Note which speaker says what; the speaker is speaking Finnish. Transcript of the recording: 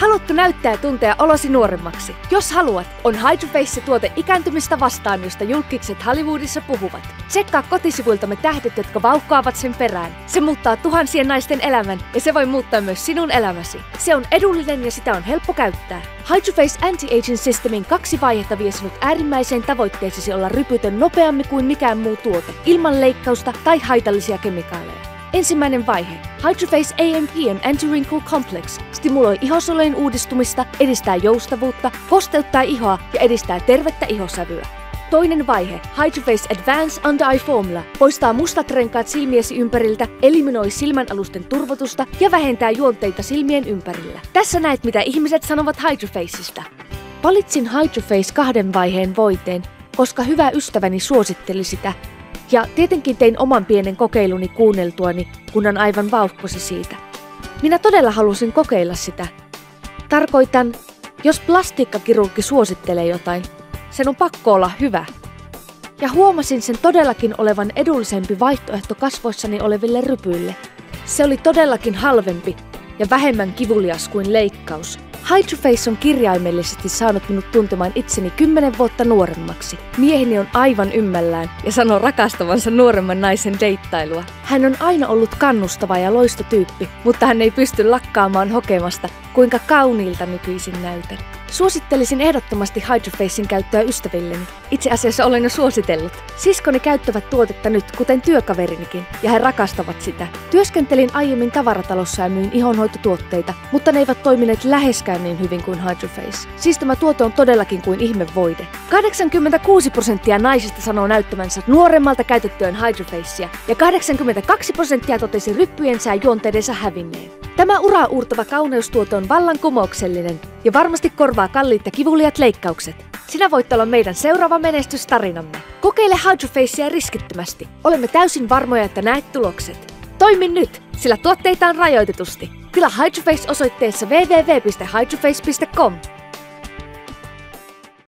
Speaker 1: Haluatko näyttää ja tuntea olosi nuoremmaksi? Jos haluat, on Hydroface-tuote ikääntymistä vastaan, josta julkikset Hollywoodissa puhuvat. Tsekkaa kotisivuiltamme tähdet, jotka vauhkoavat sen perään. Se muuttaa tuhansien naisten elämän ja se voi muuttaa myös sinun elämäsi. Se on edullinen ja sitä on helppo käyttää. Hydroface Anti-Aging Systemin 2 vaihetta vie sinut äärimmäiseen tavoitteeseesi olla rypytön nopeammin kuin mikään muu tuote, ilman leikkausta tai haitallisia kemikaaleja. Ensimmäinen vaihe. Hydroface AMPM Anti-Wrinkle Complex stimuloi ihosolujen uudistumista, edistää joustavuutta, kosteuttaa ihoa ja edistää tervettä ihosävyä. Toinen vaihe. Hydroface Advanced Under Eye Formula poistaa mustat renkaat silmiesi ympäriltä, eliminoi silmänalusten turvotusta ja vähentää juonteita silmien ympärillä. Tässä näet, mitä ihmiset sanovat Hydrofaceista. Valitsin Hydroface 2 vaiheen voiteen, koska hyvä ystäväni suositteli sitä. Ja tietenkin tein oman pienen kokeiluni kuunneltuani, kun on aivan vauhkosi siitä. Minä todella halusin kokeilla sitä. Tarkoitan, jos plastiikkakirurgi suosittelee jotain, sen on pakko olla hyvä. Ja huomasin sen todellakin olevan edullisempi vaihtoehto kasvoissani oleville rypyille. Se oli todellakin halvempi ja vähemmän kivulias kuin leikkaus. Hydroface on kirjaimellisesti saanut minut tuntemaan itseni 10 vuotta nuoremmaksi. Mieheni on aivan ymmällään ja sanoo rakastavansa nuoremman naisen deittailua. Hän on aina ollut kannustava ja loistotyyppi, mutta hän ei pysty lakkaamaan hokemasta, kuinka kauniilta nykyisin näytän. Suosittelisin ehdottomasti Hydrofacen käyttöä ystävilleni. Itse asiassa olen jo suositellut. Siskoni käyttävät tuotetta nyt, kuten työkaverinikin, ja he rakastavat sitä. Työskentelin aiemmin tavaratalossa ja myin ihonhoitotuotteita, mutta ne eivät toimineet läheskään niin hyvin kuin Hydroface. Siis tämä tuote on todellakin kuin ihmevoide. 86% naisista sanoo näyttämänsä nuoremmalta käytettyään Hydrofacea, ja 82% totesi ryppyjensä ja juonteidensa hävinneen. Tämä uraauurtava kauneustuote on vallankumouksellinen ja varmasti korvaa kalliit ja kivuliat leikkaukset. Sinä voit olla meidän seuraava menestystarinamme. Kokeile Hydrofacea riskittömästi. Olemme täysin varmoja, että näet tulokset. Toimi nyt, sillä tuotteita on rajoitetusti. Tilaa Hydroface osoitteessa www.hydroface.com.